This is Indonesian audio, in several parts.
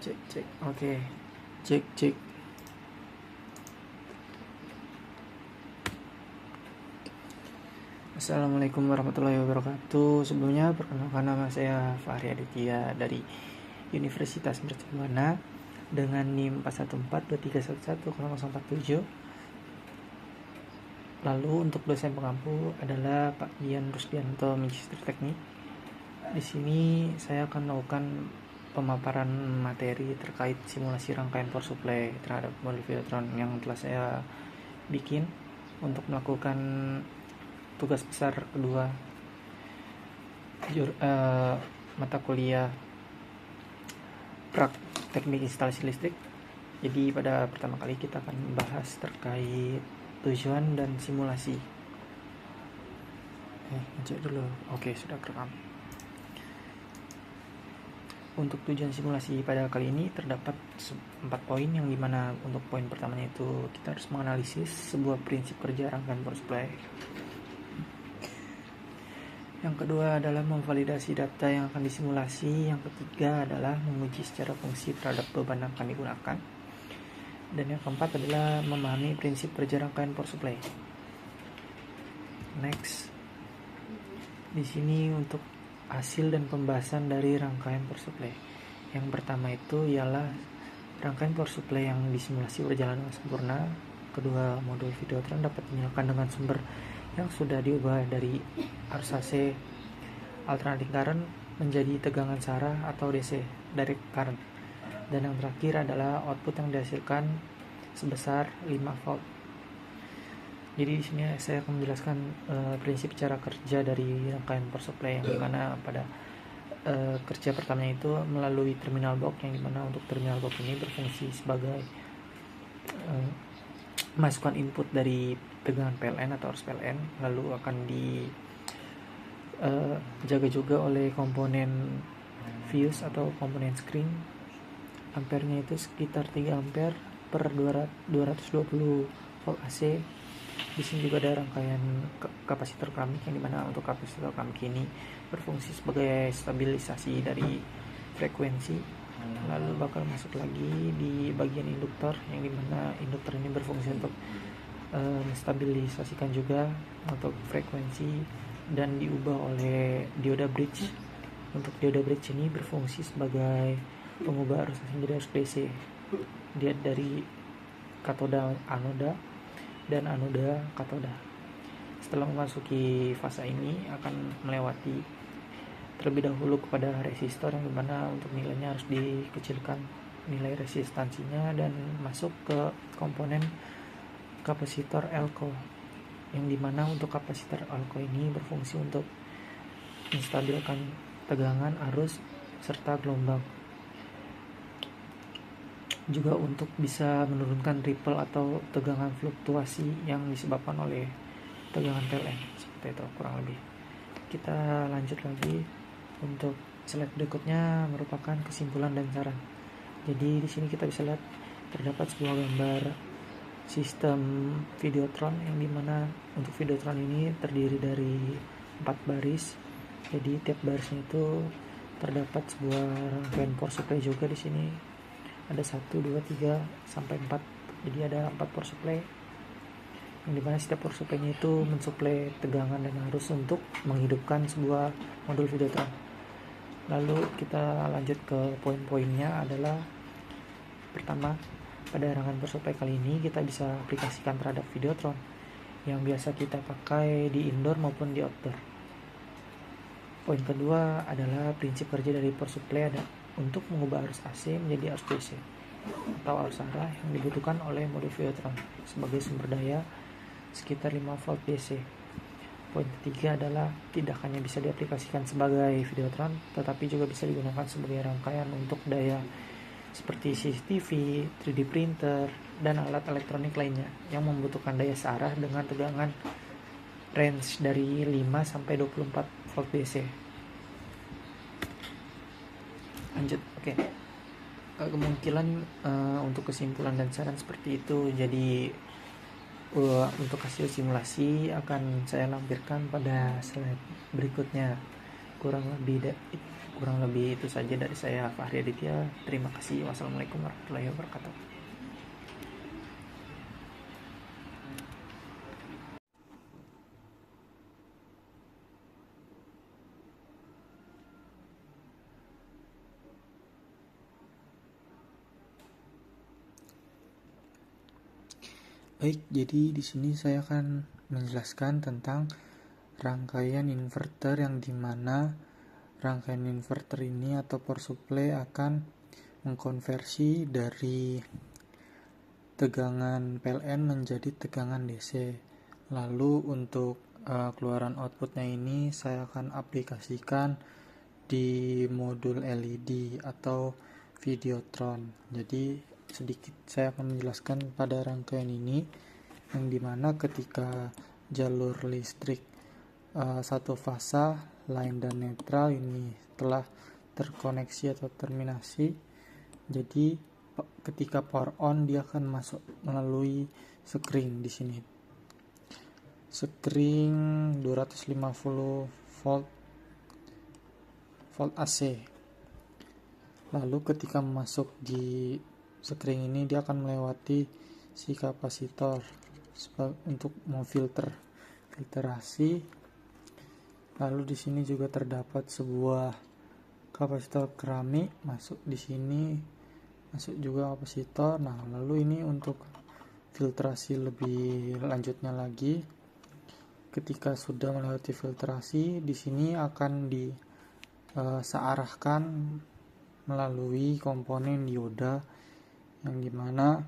Cek. Oke. Cek. Assalamualaikum warahmatullahi wabarakatuh. Sebelumnya perkenalkan, nama saya Fahri Aditya dari Universitas Mercubuana dengan NIM 41423110047. Lalu untuk dosen pengampu adalah Pak Ian Rusdianto, Magister Teknik. Di sini saya akan melakukan pemaparan materi terkait simulasi rangkaian power supply terhadap modul Videotron yang telah saya bikin untuk melakukan tugas besar kedua mata kuliah teknik instalasi listrik. Jadi pada pertama kali kita akan membahas terkait tujuan dan simulasi. Cek dulu. Oke, sudah kerekam. Untuk tujuan simulasi pada kali ini terdapat 4 poin, yang dimana untuk poin pertamanya itu kita harus menganalisis sebuah prinsip kerja rangkaian power supply. Yang kedua adalah memvalidasi data yang akan disimulasi. Yang ketiga adalah menguji secara fungsi terhadap beban yang akan digunakan. Dan yang keempat adalah memahami prinsip kerja rangkaian power supply. Next. Di sini untuk hasil dan pembahasan dari rangkaian power supply. Yang pertama itu ialah rangkaian power supply yang disimulasi berjalan dengan sempurna. Kedua modul Videotron dapat dinyalakan dengan sumber yang sudah diubah dari arus AC alternating current menjadi tegangan searah atau DC direct current. Dan yang terakhir adalah output yang dihasilkan sebesar 5 volt. Jadi di sini saya akan menjelaskan prinsip cara kerja dari rangkaian power supply, yang dimana pada kerja pertamanya itu melalui terminal box, yang dimana untuk terminal box ini berfungsi sebagai masukan input dari tegangan PLN atau arus PLN, lalu akan dijaga juga oleh komponen fuse atau komponen screen. Ampernya itu sekitar 3 ampere per 220 volt AC. Di sini juga ada rangkaian kapasitor keramik, yang dimana untuk kapasitor keramik ini berfungsi sebagai stabilisasi dari frekuensi. Lalu bakal masuk lagi di bagian induktor, yang dimana induktor ini berfungsi untuk menstabilisasikan juga untuk frekuensi dan diubah oleh dioda bridge. Untuk dioda bridge ini berfungsi sebagai pengubah arus menjadi arus DC. Dia dari katoda anoda dan anoda katoda. Setelah memasuki fase ini akan melewati terlebih dahulu kepada resistor, yang dimana untuk nilainya harus dikecilkan nilai resistansinya, dan masuk ke komponen kapasitor elko, yang dimana untuk kapasitor elko ini berfungsi untuk menstabilkan tegangan, arus, serta gelombang. Juga untuk bisa menurunkan ripple atau tegangan fluktuasi yang disebabkan oleh tegangan PLN. Seperti itu kurang lebih. Kita lanjut lagi. Untuk slide berikutnya merupakan kesimpulan dan saran. Jadi di sini kita bisa lihat terdapat sebuah gambar sistem Videotron, yang dimana untuk Videotron ini terdiri dari 4 baris. Jadi tiap barisnya itu terdapat sebuah rangkaian power supply juga di sini. Ada 1, 2, 3 sampai 4. Jadi ada 4 power supply, yang dimana setiap power supply-nya itu mensuplai tegangan dan arus untuk menghidupkan sebuah modul Videotron. Lalu kita lanjut ke poin-poinnya adalah pertama, pada rangkaian power supply kali ini kita bisa aplikasikan terhadap Videotron yang biasa kita pakai di indoor maupun di outdoor. Poin kedua adalah prinsip kerja dari power supply ada untuk mengubah arus AC menjadi arus DC atau arus arah yang dibutuhkan oleh modul Videotron sebagai sumber daya sekitar 5 volt DC. Poin ketiga adalah tidak hanya bisa diaplikasikan sebagai Videotron, tetapi juga bisa digunakan sebagai rangkaian untuk daya seperti CCTV, 3D printer, dan alat elektronik lainnya yang membutuhkan daya searah dengan tegangan range dari 5 sampai 24 volt DC. Lanjut, oke. Kemungkinan untuk kesimpulan dan saran seperti itu. Jadi untuk hasil simulasi akan saya lampirkan pada slide berikutnya. Kurang lebih Kurang lebih itu saja dari saya, Fahri Aditya. Terima kasih. Wassalamualaikum warahmatullahi wabarakatuh. Baik, jadi di sini saya akan menjelaskan tentang rangkaian inverter, yang dimana rangkaian inverter ini atau power supply akan mengkonversi dari tegangan PLN menjadi tegangan DC. Lalu untuk keluaran outputnya ini saya akan aplikasikan di modul LED atau Videotron. Jadi sedikit saya akan menjelaskan pada rangkaian ini, yang dimana ketika jalur listrik satu fasa, line dan netral ini telah terkoneksi atau terminasi, jadi ketika power on dia akan masuk melalui sekring di sini. Sekring 250 volt AC. Lalu ketika masuk di sekring ini dia akan melewati si kapasitor untuk filterasi. Lalu di sini juga terdapat sebuah kapasitor keramik masuk di sini, masuk juga kapasitor. Nah, lalu ini untuk filtrasi lebih lanjutnya lagi. Ketika sudah melewati filtrasi, di sini akan searahkan melalui komponen dioda, yang dimana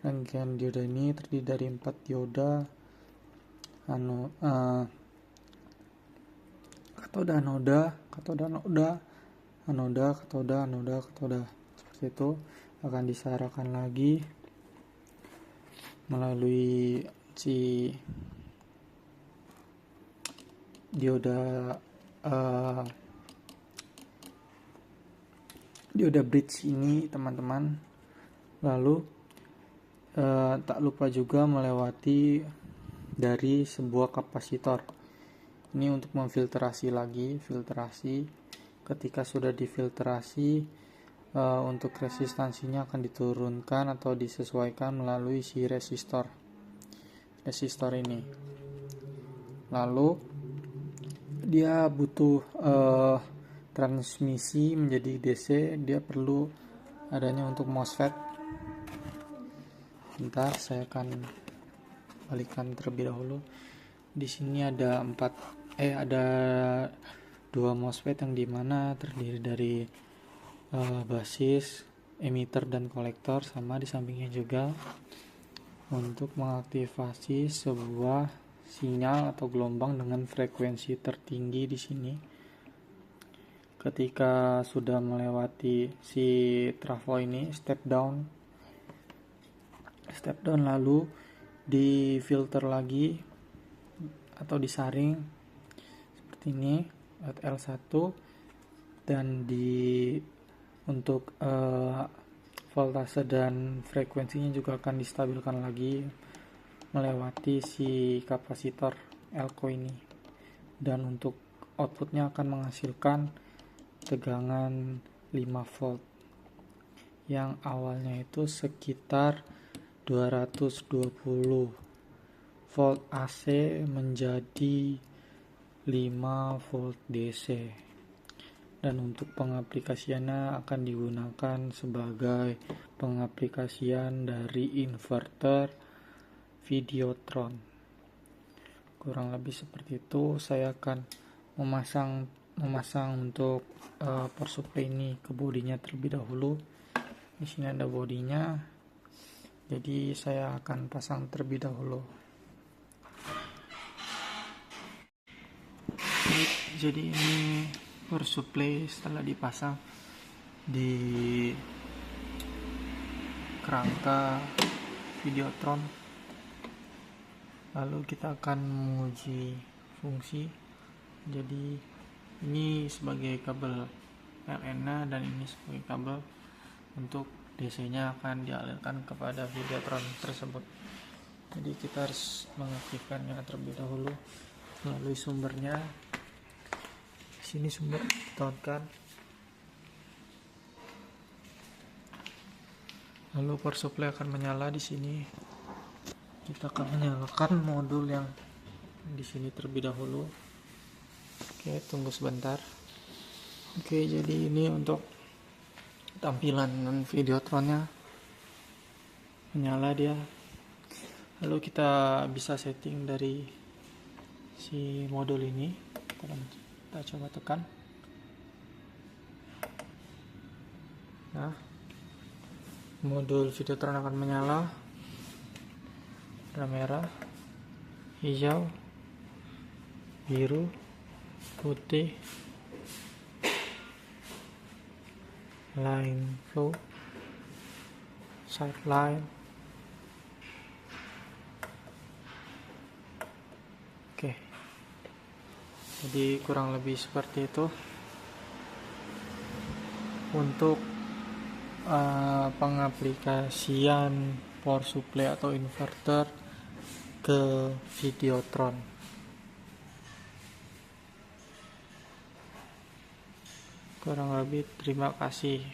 rangkaian dioda ini terdiri dari 4 dioda, katoda, anoda, seperti itu, akan disearahkan lagi melalui si dioda bridge ini, teman-teman. Lalu tak lupa juga melewati dari sebuah kapasitor ini untuk memfiltrasi lagi. Ketika sudah difiltrasi, untuk resistansinya akan diturunkan atau disesuaikan melalui si resistor ini. Lalu dia butuh transmisi menjadi DC, dia perlu adanya untuk MOSFET. Bentar, saya akan balikan terlebih dahulu. Di sini ada ada 2 MOSFET, yang dimana terdiri dari basis, emitter dan kolektor, sama di sampingnya juga untuk mengaktifasi sebuah sinyal atau gelombang dengan frekuensi tertinggi di sini. Ketika sudah melewati si trafo ini, step down, lalu difilter lagi atau disaring seperti ini L1, dan untuk voltase dan frekuensinya juga akan distabilkan lagi melewati si kapasitor Elco ini, dan untuk outputnya akan menghasilkan tegangan 5 volt yang awalnya itu sekitar 220 volt AC menjadi 5 volt DC. Dan untuk pengaplikasiannya akan digunakan sebagai pengaplikasian dari inverter Videotron. Kurang lebih seperti itu. Saya akan memasang untuk power supply ini ke bodinya terlebih dahulu. Di sini ada bodinya, jadi saya akan pasang terlebih dahulu. Jadi ini power supply setelah dipasang di kerangka Videotron. Lalu kita akan menguji fungsi. Jadi ini sebagai kabel PLN-nya, dan ini sebagai kabel untuk DC-nya akan dialirkan kepada Videotron tersebut. Jadi kita harus mengaktifkannya terlebih dahulu melalui sumbernya. Di sini sumber kita on-kan. Lalu power supply akan menyala di sini. Kita akan menyalakan modul yang di sini terlebih dahulu. Oke, tunggu sebentar. Oke, jadi ini untuk tampilan Videotronnya menyala dia. Lalu kita bisa setting dari si modul ini. Kita coba tekan. Nah, modul Videotron akan menyala. Warna merah, hijau, biru, putih, line flow, side line. Oke, jadi kurang lebih seperti itu untuk pengaplikasian power supply atau inverter ke Videotron. Kurang lebih terima kasih.